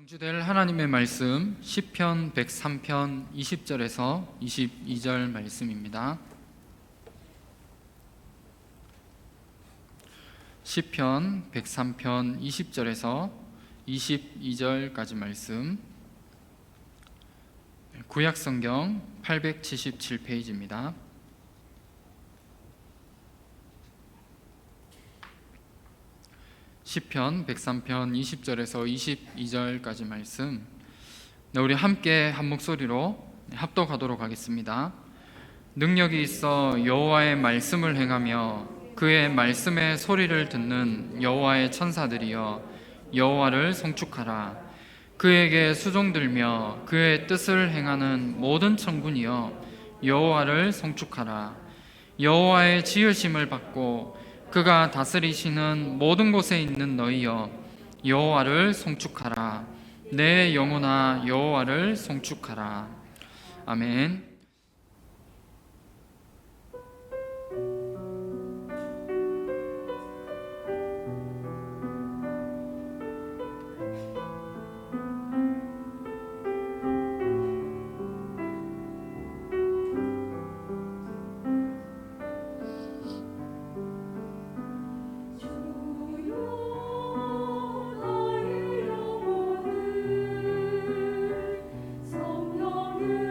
성취될 하나님의 말씀 시편 103편 20절에서 22절 말씀입니다. 시편 103편 20절에서 22절까지 말씀, 구약성경 877페이지입니다. 시편 103편 20절에서 22절까지 말씀, 우리 함께 한 목소리로 합독하도록 하겠습니다. 능력이 있어 여호와의 말씀을 행하며 그의 말씀의 소리를 듣는 여호와의 천사들이여 여호와를 송축하라. 그에게 수종들며 그의 뜻을 행하는 모든 천군이여 여호와를 송축하라. 여호와의 지으심을 받고 그가 다스리시는 모든 곳에 있는 너희여 여호와를 송축하라. 내 영혼아 여호와를 송축하라. 아멘. 성령으로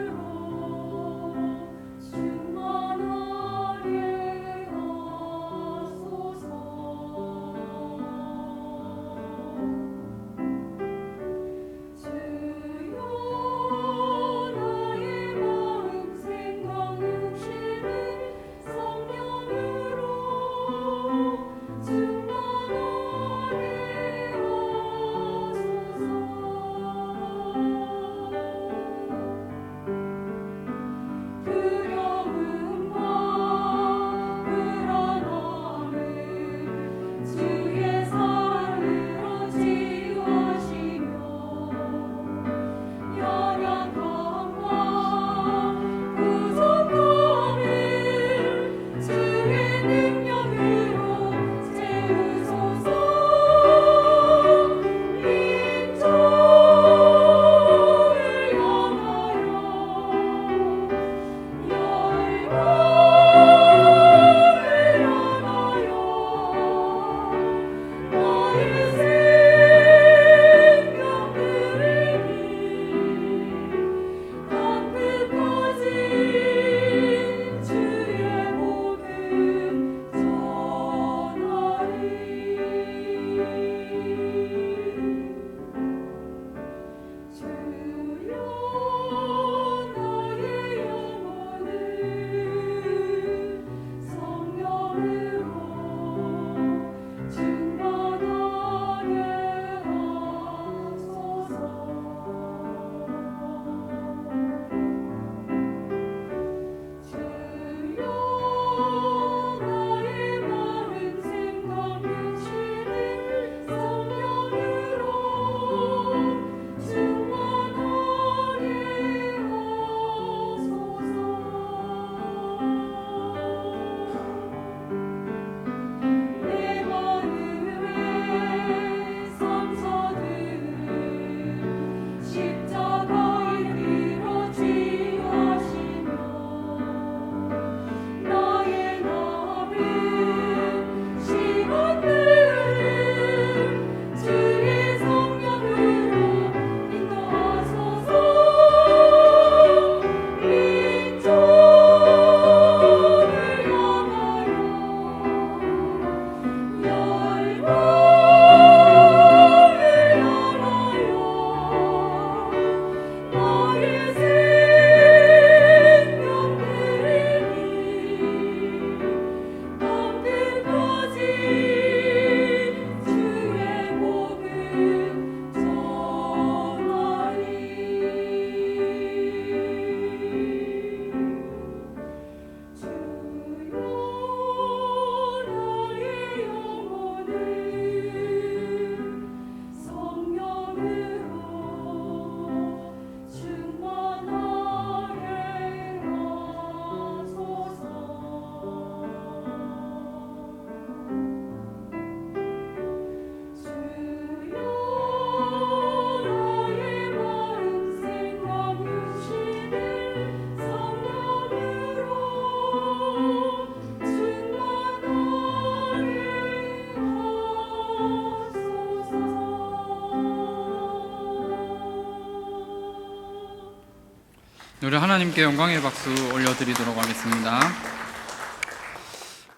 우리 하나님께 영광의 박수 올려드리도록 하겠습니다.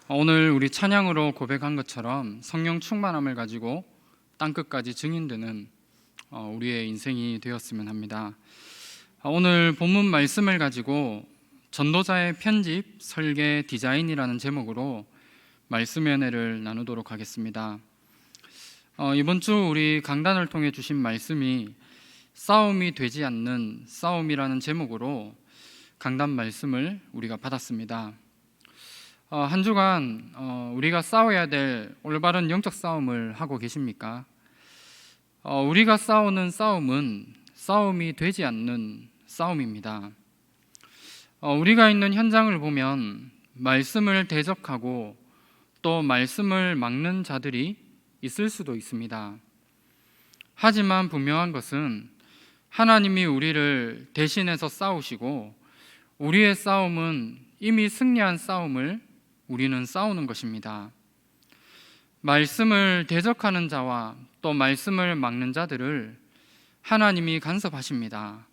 오늘 우리 찬양으로 고백한 것처럼 성령 충만함을 가지고 땅끝까지 증인되는 우리의 인생이 되었으면 합니다. 오늘 본문 말씀을 가지고 전도자의 편집, 설계, 디자인이라는 제목으로 말씀의 은혜를 나누도록 하겠습니다. 이번 주 우리 강단을 통해 주신 말씀이 싸움이 되지 않는 싸움이라는 제목으로 강단 말씀을 우리가 받았습니다. 한 주간 우리가 싸워야 될 올바른 영적 싸움을 하고 계십니까? 우리가 싸우는 싸움은 싸움이 되지 않는 싸움입니다. 우리가 있는 현장을 보면 말씀을 대적하고 또 말씀을 막는 자들이 있을 수도 있습니다. 하지만 분명한 것은 하나님이 우리를 대신해서 싸우시고 우리의 싸움은 이미 승리한 싸움을 우리는 싸우는 것입니다. 말씀을 대적하는 자와 또 말씀을 막는 자들을 하나님이 간섭하십니다.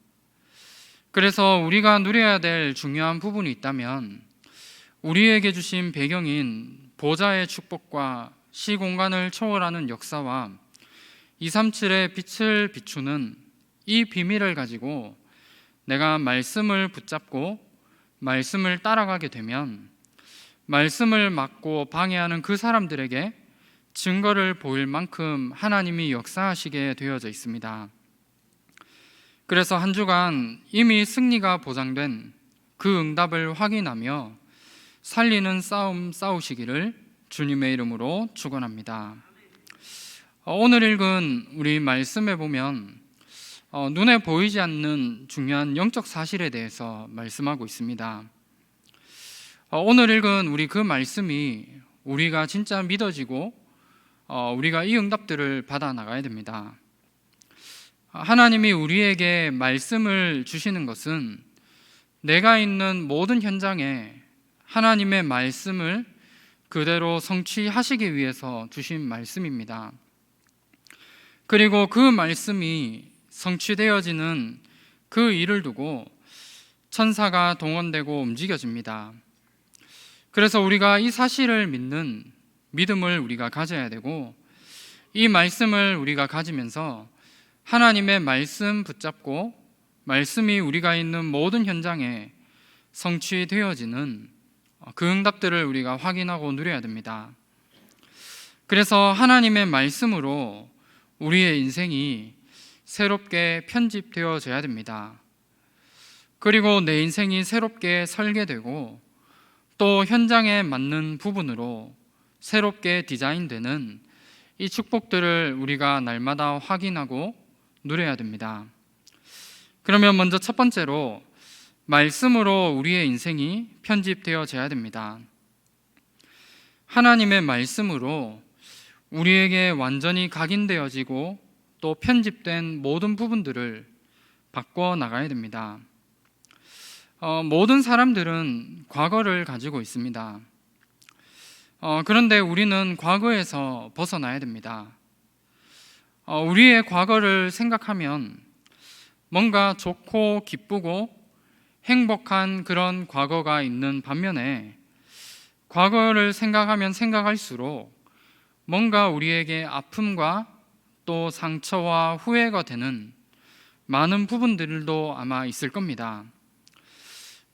그래서 우리가 누려야 될 중요한 부분이 있다면 우리에게 주신 배경인 보좌의 축복과 시공간을 초월하는 역사와 237의 빛을 비추는 이 비밀을 가지고 내가 말씀을 붙잡고 말씀을 따라가게 되면 말씀을 막고 방해하는 그 사람들에게 증거를 보일 만큼 하나님이 역사하시게 되어져 있습니다. 그래서 한 주간 이미 승리가 보장된 그 응답을 확인하며 살리는 싸움 싸우시기를 주님의 이름으로 축원합니다. 오늘 읽은 우리 말씀에 보면 눈에 보이지 않는 중요한 영적 사실에 대해서 말씀하고 있습니다. 오늘 읽은 우리 그 말씀이 우리가 진짜 믿어지고 우리가 이 응답들을 받아 나가야 됩니다. 하나님이 우리에게 말씀을 주시는 것은 내가 있는 모든 현장에 하나님의 말씀을 그대로 성취하시기 위해서 주신 말씀입니다. 그리고 그 말씀이 성취되어지는 그 일을 두고 천사가 동원되고 움직여집니다. 그래서 우리가 이 사실을 믿는 믿음을 우리가 가져야 되고 이 말씀을 우리가 가지면서 하나님의 말씀 붙잡고 말씀이 우리가 있는 모든 현장에 성취되어지는 그 응답들을 우리가 확인하고 누려야 됩니다. 그래서 하나님의 말씀으로 우리의 인생이 새롭게 편집되어져야 됩니다. 그리고 내 인생이 새롭게 설계되고 또 현장에 맞는 부분으로 새롭게 디자인되는 이 축복들을 우리가 날마다 확인하고 누려야 됩니다. 그러면 먼저 첫 번째로 말씀으로 우리의 인생이 편집되어져야 됩니다. 하나님의 말씀으로 우리에게 완전히 각인되어지고 또 편집된 모든 부분들을 바꿔 나가야 됩니다. 모든 사람들은 과거를 가지고 있습니다. 그런데 우리는 과거에서 벗어나야 됩니다. 우리의 과거를 생각하면 뭔가 좋고 기쁘고 행복한 그런 과거가 있는 반면에 과거를 생각하면 생각할수록 뭔가 우리에게 아픔과 또 상처와 후회가 되는 많은 부분들도 아마 있을 겁니다.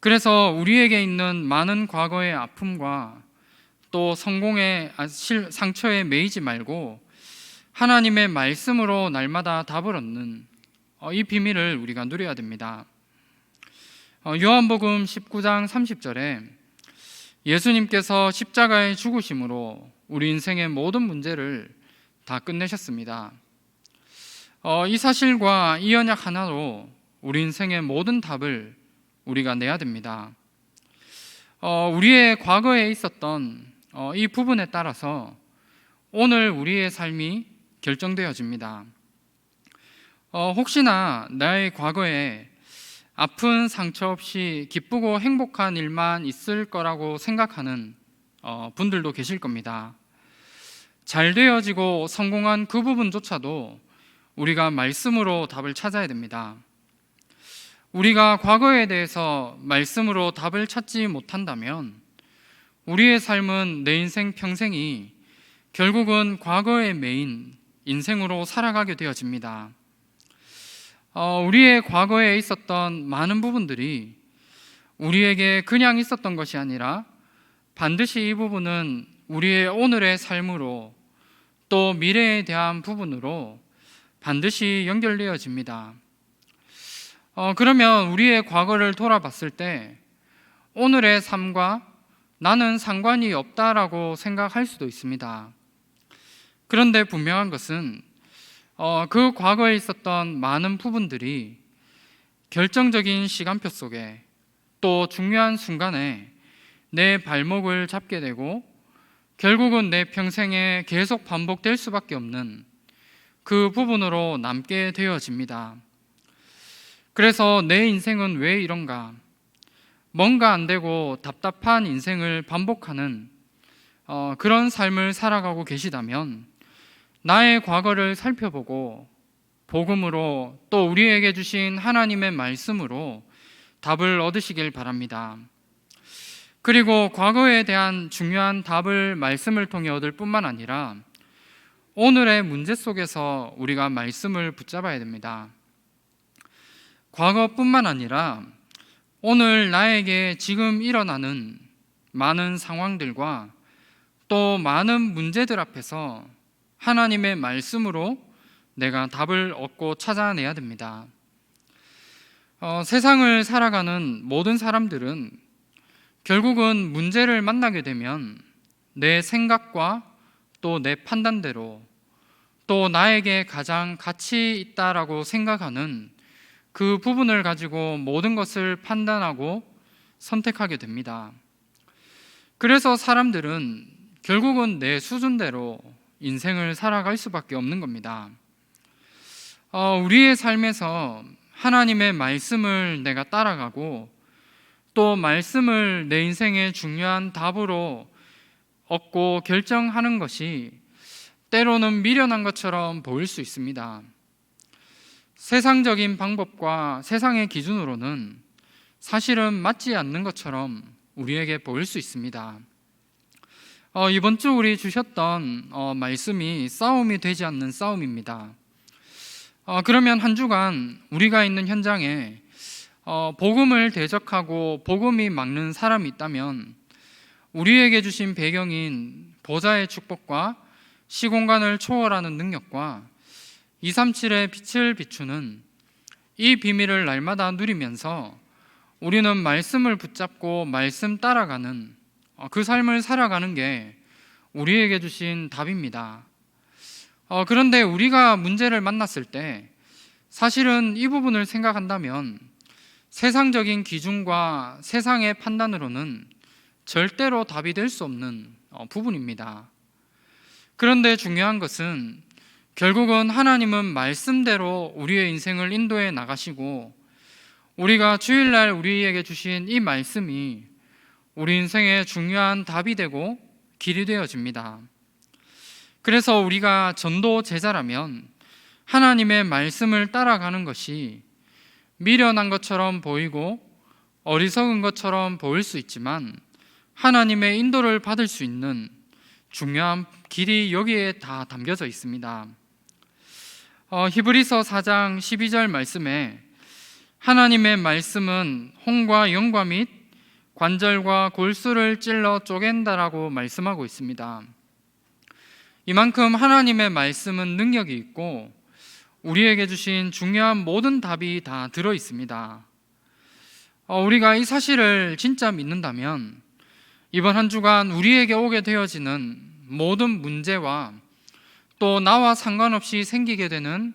그래서 우리에게 있는 많은 과거의 아픔과 또 성공의 상처에 매이지 말고 하나님의 말씀으로 날마다 답을 얻는 이 비밀을 우리가 누려야 됩니다. 요한복음 19장 30절에 예수님께서 십자가의 죽으심으로 우리 인생의 모든 문제를 다 끝내셨습니다. 이 사실과 이 언약 하나로 우리 인생의 모든 답을 우리가 내야 됩니다. 우리의 과거에 있었던 이 부분에 따라서 오늘 우리의 삶이 결정되어집니다. 혹시나 나의 과거에 아픈 상처 없이 기쁘고 행복한 일만 있을 거라고 생각하는 분들도 계실 겁니다. 잘 되어지고 성공한 그 부분조차도 우리가 말씀으로 답을 찾아야 됩니다. 우리가 과거에 대해서 말씀으로 답을 찾지 못한다면 우리의 삶은 내 인생 평생이 결국은 과거에 매인 인생으로 살아가게 되어집니다. 우리의 과거에 있었던 많은 부분들이 우리에게 그냥 있었던 것이 아니라 반드시 이 부분은 우리의 오늘의 삶으로 또 미래에 대한 부분으로 반드시 연결되어집니다. 그러면 우리의 과거를 돌아봤을 때 오늘의 삶과 나는 상관이 없다라고 생각할 수도 있습니다. 그런데 분명한 것은 그 과거에 있었던 많은 부분들이 결정적인 시간표 속에 또 중요한 순간에 내 발목을 잡게 되고 결국은 내 평생에 계속 반복될 수밖에 없는 그 부분으로 남게 되어집니다. 그래서 내 인생은 왜 이런가? 뭔가 안 되고 답답한 인생을 반복하는 그런 삶을 살아가고 계시다면 나의 과거를 살펴보고 복음으로 또 우리에게 주신 하나님의 말씀으로 답을 얻으시길 바랍니다. 그리고 과거에 대한 중요한 답을 말씀을 통해 얻을 뿐만 아니라 오늘의 문제 속에서 우리가 말씀을 붙잡아야 됩니다. 과거뿐만 아니라 오늘 나에게 지금 일어나는 많은 상황들과 또 많은 문제들 앞에서 하나님의 말씀으로 내가 답을 얻고 찾아내야 됩니다. 세상을 살아가는 모든 사람들은 결국은 문제를 만나게 되면 내 생각과 또 내 판단대로 또 나에게 가장 가치 있다라고 생각하는 그 부분을 가지고 모든 것을 판단하고 선택하게 됩니다. 그래서 사람들은 결국은 내 수준대로 인생을 살아갈 수밖에 없는 겁니다. 우리의 삶에서 하나님의 말씀을 내가 따라가고 또 말씀을 내 인생의 중요한 답으로 얻고 결정하는 것이 때로는 미련한 것처럼 보일 수 있습니다. 세상적인 방법과 세상의 기준으로는 사실은 맞지 않는 것처럼 우리에게 보일 수 있습니다. 이번 주 우리 주셨던 말씀이 싸움이 되지 않는 싸움입니다. 그러면 한 주간 우리가 있는 현장에 복음을 대적하고 복음이 막는 사람이 있다면 우리에게 주신 배경인 보좌의 축복과 시공간을 초월하는 능력과 237의 빛을 비추는 이 비밀을 날마다 누리면서 우리는 말씀을 붙잡고 말씀 따라가는 그 삶을 살아가는 게 우리에게 주신 답입니다. 그런데 우리가 문제를 만났을 때 사실은 이 부분을 생각한다면 세상적인 기준과 세상의 판단으로는 절대로 답이 될 수 없는 부분입니다. 그런데 중요한 것은 결국은 하나님은 말씀대로 우리의 인생을 인도해 나가시고 우리가 주일날 우리에게 주신 이 말씀이 우리 인생의 중요한 답이 되고 길이 되어집니다. 그래서 우리가 전도 제자라면 하나님의 말씀을 따라가는 것이 미련한 것처럼 보이고 어리석은 것처럼 보일 수 있지만 하나님의 인도를 받을 수 있는 중요한 길이 여기에 다 담겨져 있습니다. 히브리서 4장 12절 말씀에 하나님의 말씀은 혼과 영과 및 관절과 골수를 찔러 쪼갠다라고 말씀하고 있습니다. 이만큼 하나님의 말씀은 능력이 있고 우리에게 주신 중요한 모든 답이 다 들어 있습니다. 우리가 이 사실을 진짜 믿는다면 이번 한 주간 우리에게 오게 되어지는 모든 문제와 또 나와 상관없이 생기게 되는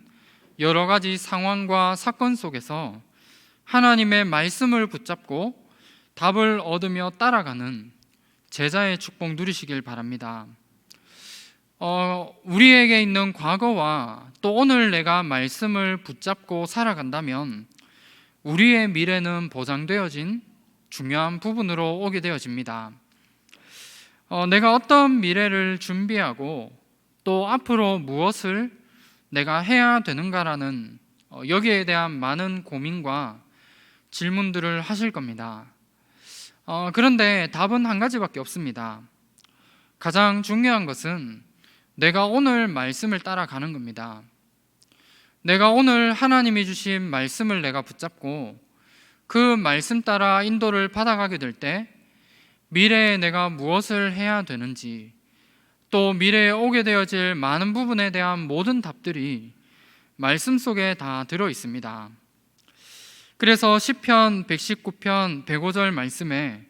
여러 가지 상황과 사건 속에서 하나님의 말씀을 붙잡고 답을 얻으며 따라가는 제자의 축복 누리시길 바랍니다. 우리에게 있는 과거와 또 오늘 내가 말씀을 붙잡고 살아간다면 우리의 미래는 보장되어진 중요한 부분으로 오게 되어집니다. 내가 어떤 미래를 준비하고 또 앞으로 무엇을 내가 해야 되는가라는 여기에 대한 많은 고민과 질문들을 하실 겁니다. 그런데 답은 한 가지밖에 없습니다. 가장 중요한 것은 내가 오늘 말씀을 따라가는 겁니다. 내가 오늘 하나님이 주신 말씀을 내가 붙잡고 그 말씀 따라 인도를 받아가게 될 때 미래에 내가 무엇을 해야 되는지, 또 미래에 오게 되어질 많은 부분에 대한 모든 답들이 말씀 속에 다 들어 있습니다. 그래서 시편 119편 105절 말씀에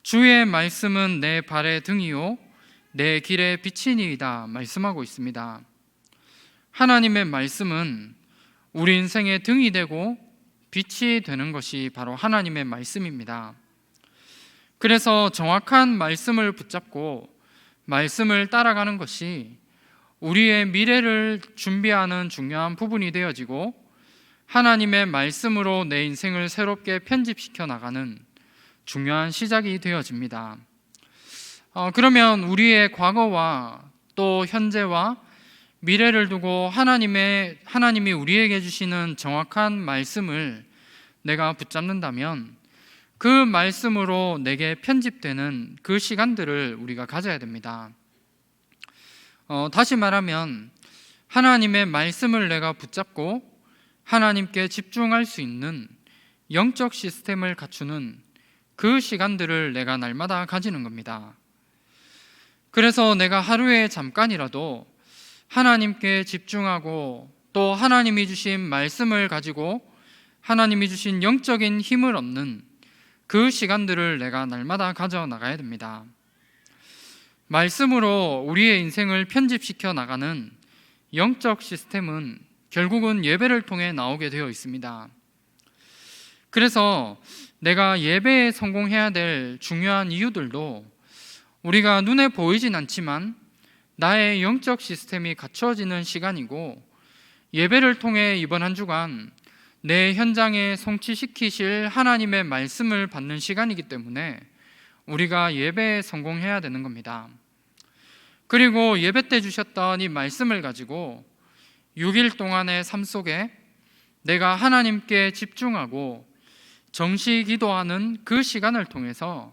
주의 말씀은 내 발의 등이요 내 길의 빛이니이다 말씀하고 있습니다. 하나님의 말씀은 우리 인생의 등이 되고 빛이 되는 것이 바로 하나님의 말씀입니다. 그래서 정확한 말씀을 붙잡고 말씀을 따라가는 것이 우리의 미래를 준비하는 중요한 부분이 되어지고 하나님의 말씀으로 내 인생을 새롭게 편집시켜 나가는 중요한 시작이 되어집니다. 그러면 우리의 과거와 또 현재와 미래를 두고 하나님이 우리에게 주시는 정확한 말씀을 내가 붙잡는다면 그 말씀으로 내게 편집되는 그 시간들을 우리가 가져야 됩니다. 다시 말하면 하나님의 말씀을 내가 붙잡고 하나님께 집중할 수 있는 영적 시스템을 갖추는 그 시간들을 내가 날마다 가지는 겁니다. 그래서 내가 하루에 잠깐이라도 하나님께 집중하고 또 하나님이 주신 말씀을 가지고 하나님이 주신 영적인 힘을 얻는 그 시간들을 내가 날마다 가져 나가야 됩니다. 말씀으로 우리의 인생을 편집시켜 나가는 영적 시스템은 결국은 예배를 통해 나오게 되어 있습니다. 그래서 내가 예배에 성공해야 될 중요한 이유들도 우리가 눈에 보이진 않지만 나의 영적 시스템이 갖춰지는 시간이고, 예배를 통해 이번 한 주간 내 현장에 성취시키실 하나님의 말씀을 받는 시간이기 때문에 우리가 예배에 성공해야 되는 겁니다. 그리고 예배 때 주셨던 이 말씀을 가지고 6일 동안의 삶 속에 내가 하나님께 집중하고 정시 기도하는 그 시간을 통해서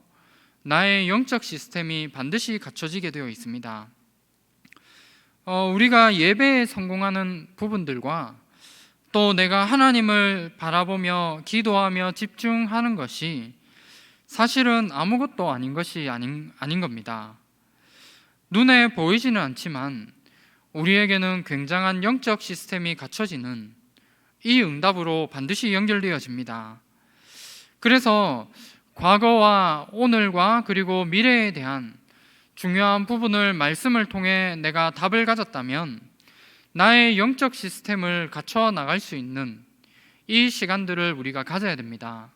나의 영적 시스템이 반드시 갖춰지게 되어 있습니다. 우리가 예배에 성공하는 부분들과 또 내가 하나님을 바라보며 기도하며 집중하는 것이 사실은 아무것도 아닌 것이 아닌 겁니다. 눈에 보이지는 않지만 우리에게는 굉장한 영적 시스템이 갖춰지는 이 응답으로 반드시 연결되어집니다. 그래서 과거와 오늘과 그리고 미래에 대한 중요한 부분을 말씀을 통해 내가 답을 가졌다면 나의 영적 시스템을 갖춰 나갈 수 있는 이 시간들을 우리가 가져야 됩니다.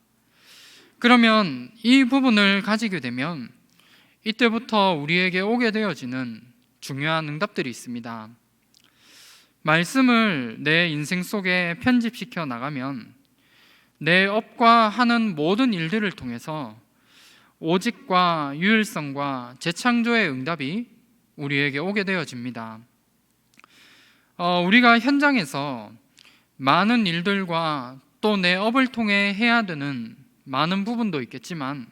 그러면 이 부분을 가지게 되면 이때부터 우리에게 오게 되어지는 중요한 응답들이 있습니다. 말씀을 내 인생 속에 편집시켜 나가면 내 업과 하는 모든 일들을 통해서 오직과 유일성과 재창조의 응답이 우리에게 오게 되어집니다. 우리가 현장에서 많은 일들과 또 내 업을 통해 해야 되는 많은 부분도 있겠지만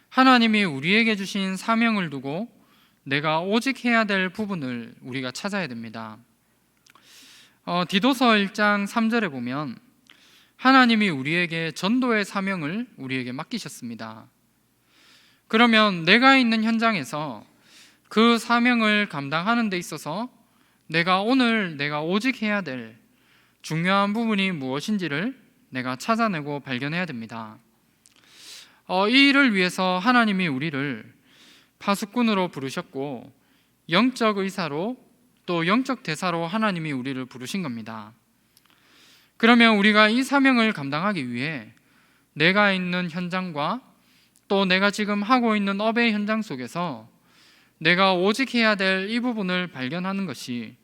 하나님이 우리에게 주신 사명을 두고 내가 오직 해야 될 부분을 우리가 찾아야 됩니다. 디도서 1장 3절에 보면 하나님이 우리에게 전도의 사명을 우리에게 맡기셨습니다. 그러면 내가 있는 현장에서 그 사명을 감당하는 데 있어서 내가 오직 해야 될 중요한 부분이 무엇인지를 내가 찾아내고 발견해야 됩니다. 이 일을 위해서 하나님이 우리를 파수꾼으로 부르셨고 영적 의사로 또 영적 대사로 하나님이 우리를 부르신 겁니다. 그러면 우리가 이 사명을 감당하기 위해 내가 있는 현장과 또 내가 지금 하고 있는 업의 현장 속에서 내가 오직 해야 될 이 부분을 발견하는 것이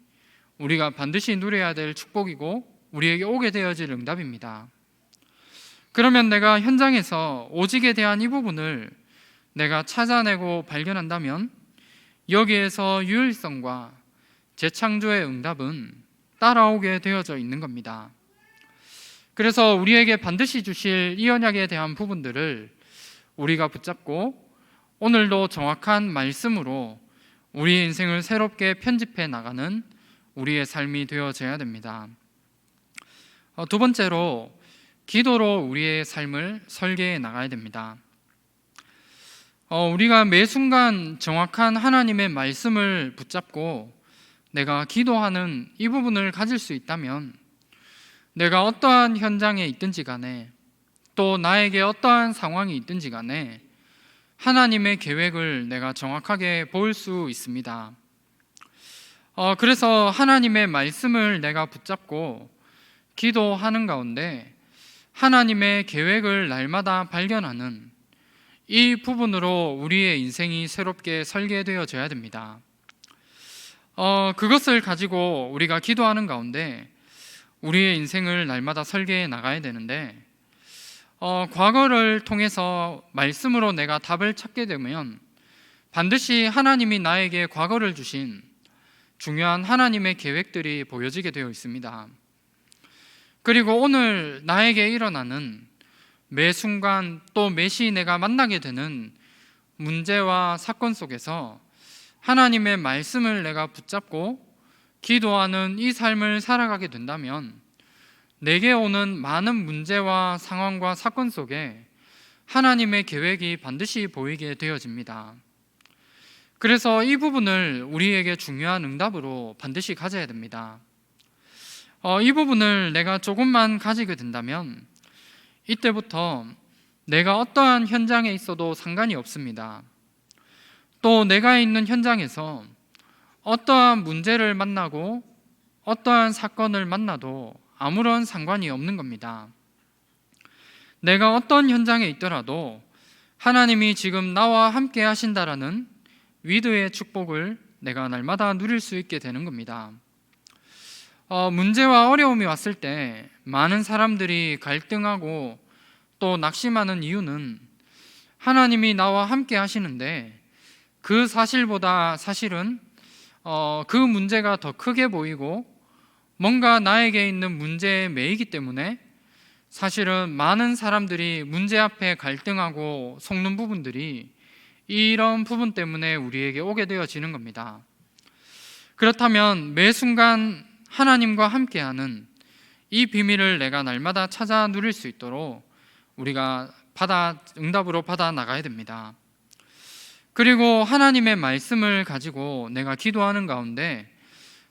우리가 반드시 누려야 될 축복이고 우리에게 오게 되어질 응답입니다. 그러면 내가 현장에서 오직에 대한 이 부분을 내가 찾아내고 발견한다면 여기에서 유일성과 재창조의 응답은 따라오게 되어져 있는 겁니다. 그래서 우리에게 반드시 주실 이 언약에 대한 부분들을 우리가 붙잡고 오늘도 정확한 말씀으로 우리의 인생을 새롭게 편집해 나가는 우리의 삶이 되어져야 됩니다. 두 번째로 기도로 우리의 삶을 설계해 나가야 됩니다. 우리가 매 순간 정확한 하나님의 말씀을 붙잡고 내가 기도하는 이 부분을 가질 수 있다면 내가 어떠한 현장에 있든지 간에 또 나에게 어떠한 상황이 있든지 간에 하나님의 계획을 내가 정확하게 볼 수 있습니다. 그래서 하나님의 말씀을 내가 붙잡고 기도하는 가운데 하나님의 계획을 날마다 발견하는 이 부분으로 우리의 인생이 새롭게 설계되어져야 됩니다. 그것을 가지고 우리가 기도하는 가운데 우리의 인생을 날마다 설계해 나가야 되는데 과거를 통해서 말씀으로 내가 답을 찾게 되면 반드시 하나님이 나에게 과거를 주신 중요한 하나님의 계획들이 보여지게 되어 있습니다. 그리고 오늘 나에게 일어나는 매 순간 또 매시 내가 만나게 되는 문제와 사건 속에서 하나님의 말씀을 내가 붙잡고 기도하는 이 삶을 살아가게 된다면 내게 오는 많은 문제와 상황과 사건 속에 하나님의 계획이 반드시 보이게 되어집니다. 그래서 이 부분을 우리에게 중요한 응답으로 반드시 가져야 됩니다. 이 부분을 내가 조금만 가지게 된다면 이때부터 내가 어떠한 현장에 있어도 상관이 없습니다. 또 내가 있는 현장에서 어떠한 문제를 만나고 어떠한 사건을 만나도 아무런 상관이 없는 겁니다. 내가 어떤 현장에 있더라도 하나님이 지금 나와 함께 하신다라는 위드의 축복을 내가 날마다 누릴 수 있게 되는 겁니다. 문제와 어려움이 왔을 때 많은 사람들이 갈등하고 또 낙심하는 이유는 하나님이 나와 함께 하시는데 그 사실보다 사실은 그 문제가 더 크게 보이고 뭔가 나에게 있는 문제에 매이기 때문에 사실은 많은 사람들이 문제 앞에 갈등하고 속는 부분들이 이런 부분 때문에 우리에게 오게 되어지는 겁니다. 그렇다면 매 순간 하나님과 함께하는 이 비밀을 내가 날마다 찾아 누릴 수 있도록 우리가 응답으로 받아 나가야 됩니다. 그리고 하나님의 말씀을 가지고 내가 기도하는 가운데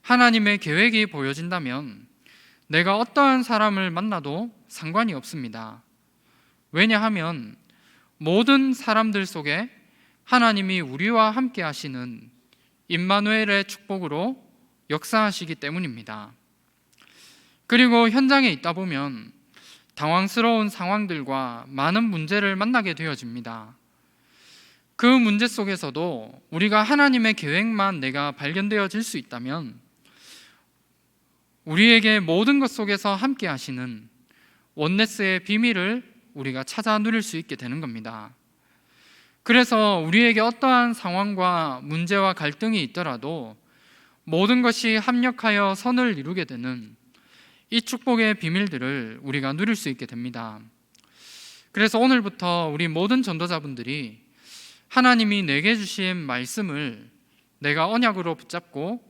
하나님의 계획이 보여진다면 내가 어떠한 사람을 만나도 상관이 없습니다. 왜냐하면 모든 사람들 속에 하나님이 우리와 함께 하시는 임마누엘의 축복으로 역사하시기 때문입니다. 그리고 현장에 있다 보면 당황스러운 상황들과 많은 문제를 만나게 되어집니다. 그 문제 속에서도 우리가 하나님의 계획만 내가 발견되어질 수 있다면 우리에게 모든 것 속에서 함께 하시는 원네스의 비밀을 우리가 찾아 누릴 수 있게 되는 겁니다. 그래서 우리에게 어떠한 상황과 문제와 갈등이 있더라도 모든 것이 합력하여 선을 이루게 되는 이 축복의 비밀들을 우리가 누릴 수 있게 됩니다. 그래서 오늘부터 우리 모든 전도자분들이 하나님이 내게 주신 말씀을 내가 언약으로 붙잡고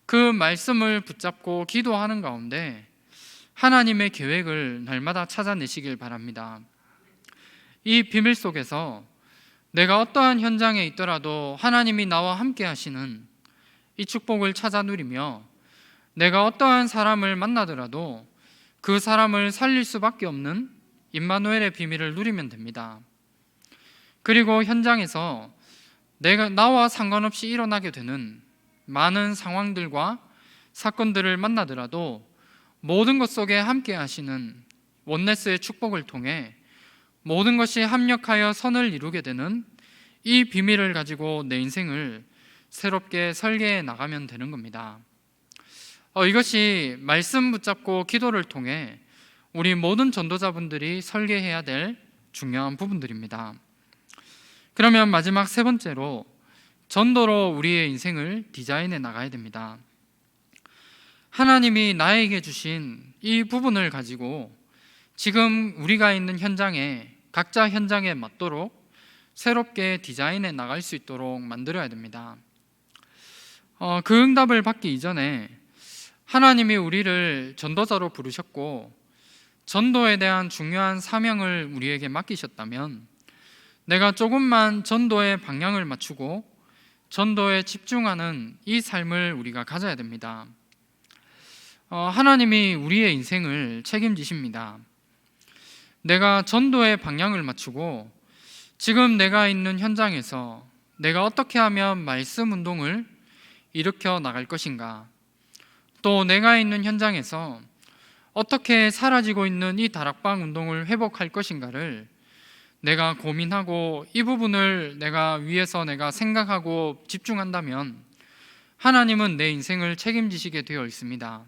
그 말씀을 붙잡고 기도하는 가운데 하나님의 계획을 날마다 찾아내시길 바랍니다. 이 비밀 속에서 내가 어떠한 현장에 있더라도 하나님이 나와 함께 하시는 이 축복을 찾아 누리며 내가 어떠한 사람을 만나더라도 그 사람을 살릴 수밖에 없는 임마누엘의 비밀을 누리면 됩니다. 그리고 현장에서 나와 상관없이 일어나게 되는 많은 상황들과 사건들을 만나더라도 모든 것 속에 함께 하시는 원네스의 축복을 통해 모든 것이 합력하여 선을 이루게 되는 이 비밀을 가지고 내 인생을 새롭게 설계해 나가면 되는 겁니다. 이것이 말씀 붙잡고 기도를 통해 우리 모든 전도자분들이 설계해야 될 중요한 부분들입니다. 그러면 마지막 세 번째로 전도로 우리의 인생을 디자인해 나가야 됩니다. 하나님이 나에게 주신 이 부분을 가지고 지금 우리가 있는 현장에 각자 현장에 맞도록 새롭게 디자인해 나갈 수 있도록 만들어야 됩니다. 그 응답을 받기 이전에 하나님이 우리를 전도자로 부르셨고 전도에 대한 중요한 사명을 우리에게 맡기셨다면 내가 조금만 전도의 방향을 맞추고 전도에 집중하는 이 삶을 우리가 가져야 됩니다. 하나님이 우리의 인생을 책임지십니다. 내가 전도의 방향을 맞추고 지금 내가 있는 현장에서 내가 어떻게 하면 말씀 운동을 일으켜 나갈 것인가, 또 내가 있는 현장에서 어떻게 사라지고 있는 이 다락방 운동을 회복할 것인가를 내가 고민하고 이 부분을 내가 위해서 내가 생각하고 집중한다면 하나님은 내 인생을 책임지시게 되어 있습니다.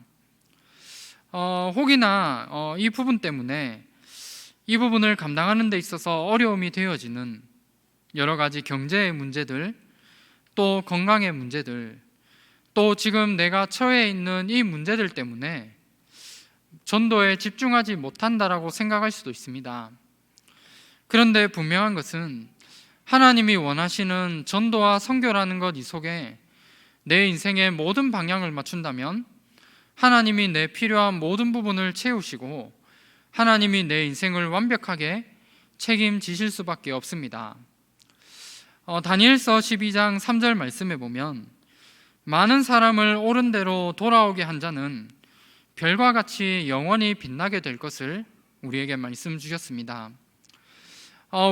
혹이나 이 부분 때문에 이 부분을 감당하는 데 있어서 어려움이 되어지는 여러 가지 경제의 문제들, 또 건강의 문제들, 또 지금 내가 처해 있는 이 문제들 때문에 전도에 집중하지 못한다라고 생각할 수도 있습니다. 그런데 분명한 것은 하나님이 원하시는 전도와 선교라는 것 이 속에 내 인생의 모든 방향을 맞춘다면 하나님이 내 필요한 모든 부분을 채우시고 하나님이 내 인생을 완벽하게 책임지실 수밖에 없습니다. 다니엘서 12장 3절 말씀에 보면 많은 사람을 옳은 대로 돌아오게 한 자는 별과 같이 영원히 빛나게 될 것을 우리에게 말씀 주셨습니다.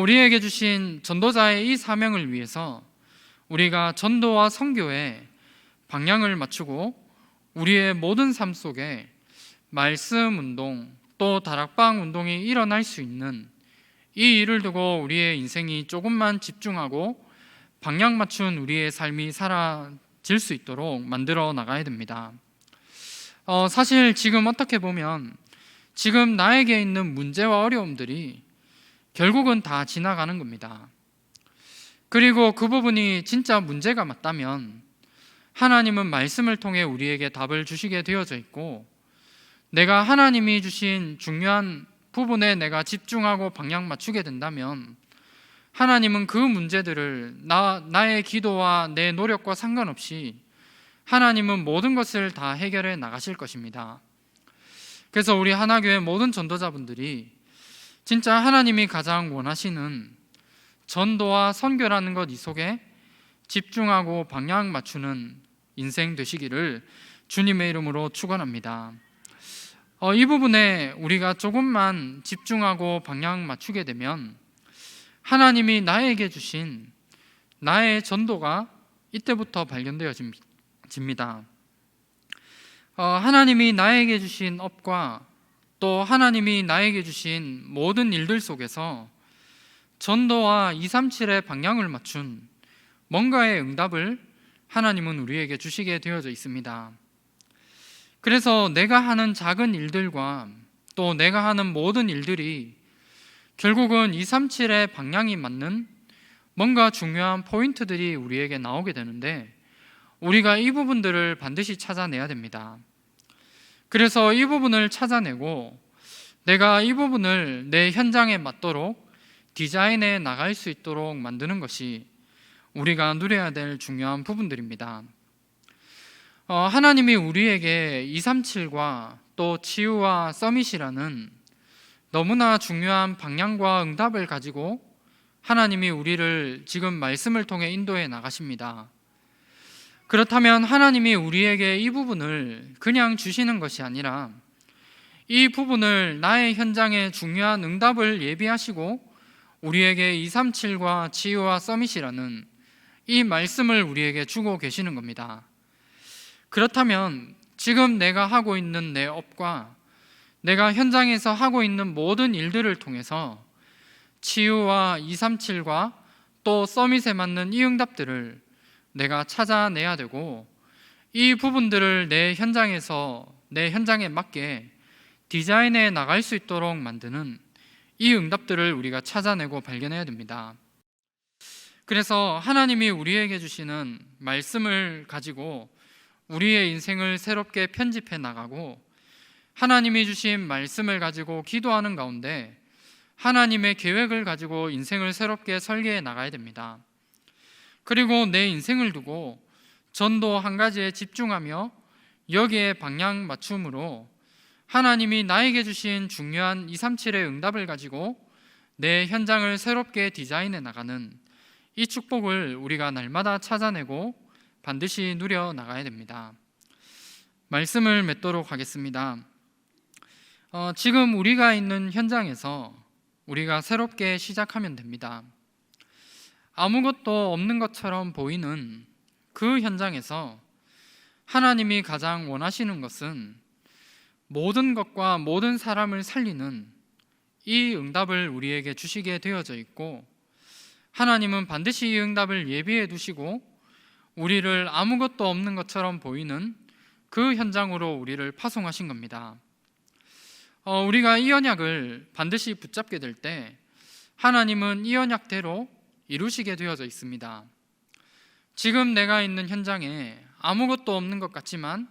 우리에게 주신 전도자의 이 사명을 위해서 우리가 전도와 선교에 방향을 맞추고 우리의 모든 삶 속에 말씀 운동 또 다락방 운동이 일어날 수 있는 이 일을 두고 우리의 인생이 조금만 집중하고 방향 맞춘 우리의 삶이 사라질 수 있도록 만들어 나가야 됩니다. 사실 지금 어떻게 보면 지금 나에게 있는 문제와 어려움들이 결국은 다 지나가는 겁니다. 그리고 그 부분이 진짜 문제가 맞다면 하나님은 말씀을 통해 우리에게 답을 주시게 되어져 있고 내가 하나님이 주신 중요한 부분에 내가 집중하고 방향 맞추게 된다면 하나님은 그 문제들을 나의 기도와 내 노력과 상관없이 하나님은 모든 것을 다 해결해 나가실 것입니다. 그래서 우리 하나교회 모든 전도자분들이 진짜 하나님이 가장 원하시는 전도와 선교라는 것 이 속에 집중하고 방향 맞추는 인생 되시기를 주님의 이름으로 축원합니다. 이 부분에 우리가 조금만 집중하고 방향 맞추게 되면 하나님이 나에게 주신 나의 전도가 이때부터 발견되어집니다. 하나님이 나에게 주신 업과 또 하나님이 나에게 주신 모든 일들 속에서 전도와 237의 방향을 맞춘 뭔가의 응답을 하나님은 우리에게 주시게 되어져 있습니다. 그래서 내가 하는 작은 일들과 또 내가 하는 모든 일들이 결국은 237의 방향이 맞는 뭔가 중요한 포인트들이 우리에게 나오게 되는데 우리가 이 부분들을 반드시 찾아내야 됩니다. 그래서 이 부분을 찾아내고 내가 이 부분을 내 현장에 맞도록 디자인해 나갈 수 있도록 만드는 것이 우리가 누려야 될 중요한 부분들입니다. 하나님이 우리에게 237과 또 치유와 서밋이라는 너무나 중요한 방향과 응답을 가지고 하나님이 우리를 지금 말씀을 통해 인도해 나가십니다. 그렇다면 하나님이 우리에게 이 부분을 그냥 주시는 것이 아니라 이 부분을 나의 현장에 중요한 응답을 예비하시고 우리에게 237과 치유와 서밋이라는 이 말씀을 우리에게 주고 계시는 겁니다. 그렇다면 지금 내가 하고 있는 내 업과 내가 현장에서 하고 있는 모든 일들을 통해서 치유와 237과 또 서밋에 맞는 이 응답들을 내가 찾아내야 되고 이 부분들을 내 현장에 맞게 디자인해 나갈 수 있도록 만드는 이 응답들을 우리가 찾아내고 발견해야 됩니다. 그래서 하나님이 우리에게 주시는 말씀을 가지고 우리의 인생을 새롭게 편집해 나가고 하나님이 주신 말씀을 가지고 기도하는 가운데 하나님의 계획을 가지고 인생을 새롭게 설계해 나가야 됩니다. 그리고 내 인생을 두고 전도 한 가지에 집중하며 여기에 방향 맞춤으로 하나님이 나에게 주신 중요한 237의 응답을 가지고 내 현장을 새롭게 디자인해 나가는 이 축복을 우리가 날마다 찾아내고 반드시 누려 나가야 됩니다. 말씀을 맺도록 하겠습니다. 지금 우리가 있는 현장에서 우리가 새롭게 시작하면 됩니다. 아무것도 없는 것처럼 보이는 그 현장에서 하나님이 가장 원하시는 것은 모든 것과 모든 사람을 살리는 이 응답을 우리에게 주시게 되어져 있고, 하나님은 반드시 이 응답을 예비해 두시고 우리를 아무것도 없는 것처럼 보이는 그 현장으로 우리를 파송하신 겁니다. 우리가 이 언약을 반드시 붙잡게 될 때 하나님은 이 언약대로 이루시게 되어져 있습니다. 지금 내가 있는 현장에 아무것도 없는 것 같지만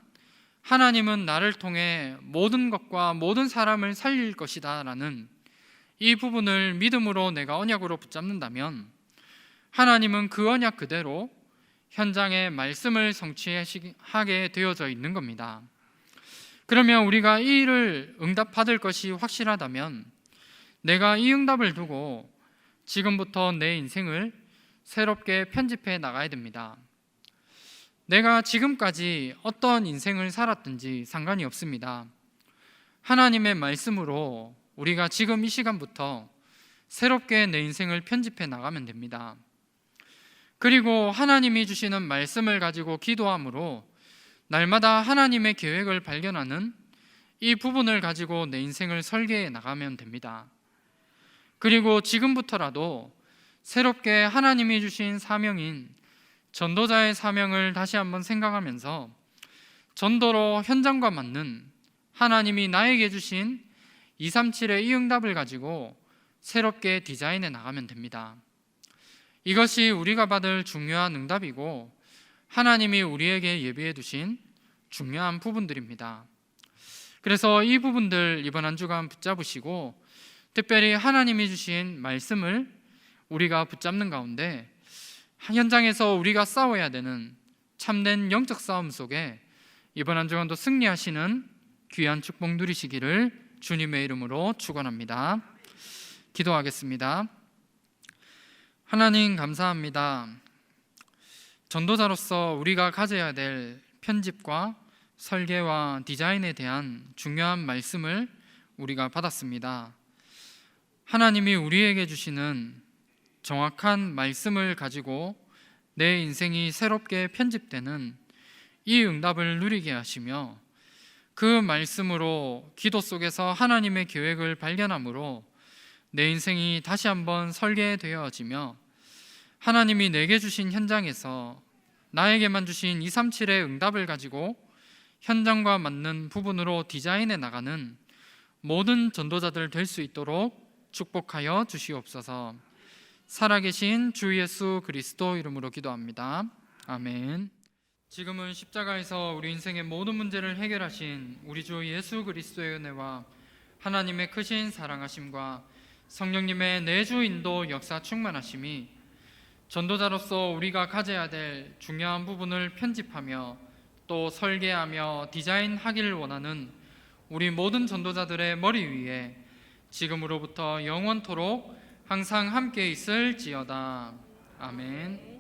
하나님은 나를 통해 모든 것과 모든 사람을 살릴 것이다 라는 이 부분을 믿음으로 내가 언약으로 붙잡는다면 하나님은 그 언약 그대로 현장에 말씀을 성취하게 되어져 있는 겁니다. 그러면 우리가 이 일을 응답받을 것이 확실하다면 내가 이 응답을 두고 지금부터 내 인생을 새롭게 편집해 나가야 됩니다. 내가 지금까지 어떤 인생을 살았든지 상관이 없습니다. 하나님의 말씀으로 우리가 지금 이 시간부터 새롭게 내 인생을 편집해 나가면 됩니다. 그리고 하나님이 주시는 말씀을 가지고 기도함으로 날마다 하나님의 계획을 발견하는 이 부분을 가지고 내 인생을 설계해 나가면 됩니다. 그리고 지금부터라도 새롭게 하나님이 주신 사명인 전도자의 사명을 다시 한번 생각하면서 전도로 현장과 맞는 하나님이 나에게 주신 237의 이 응답을 가지고 새롭게 디자인해 나가면 됩니다. 이것이 우리가 받을 중요한 응답이고 하나님이 우리에게 예비해 두신 중요한 부분들입니다. 그래서 이 부분들 이번 한 주간 붙잡으시고 특별히 하나님이 주신 말씀을 우리가 붙잡는 가운데 현장에서 우리가 싸워야 되는 참된 영적 싸움 속에 이번 한 주간도 승리하시는 귀한 축복 누리시기를 주님의 이름으로 축원합니다. 기도하겠습니다. 하나님 감사합니다. 전도자로서 우리가 가져야 될 편집과 설계와 디자인에 대한 중요한 말씀을 우리가 받았습니다. 하나님이 우리에게 주시는 정확한 말씀을 가지고 내 인생이 새롭게 편집되는 이 응답을 누리게 하시며 그 말씀으로 기도 속에서 하나님의 계획을 발견함으로 내 인생이 다시 한번 설계되어지며 하나님이 내게 주신 현장에서 나에게만 주신 237의 응답을 가지고 현장과 맞는 부분으로 디자인해 나가는 모든 전도자들 될 수 있도록 축복하여 주시옵소서. 살아계신 주 예수 그리스도 이름으로 기도합니다. 아멘. 지금은 십자가에서 우리 인생의 모든 문제를 해결하신 우리 주 예수 그리스도의 은혜와 하나님의 크신 사랑하심과 성령님의 내주 인도 역사 충만하심이 전도자로서 우리가 가져야 될 중요한 부분을 편집하며 또 설계하며 디자인하기를 원하는 우리 모든 전도자들의 머리 위에 지금으로부터 영원토록 항상 함께 있을지어다. 아멘.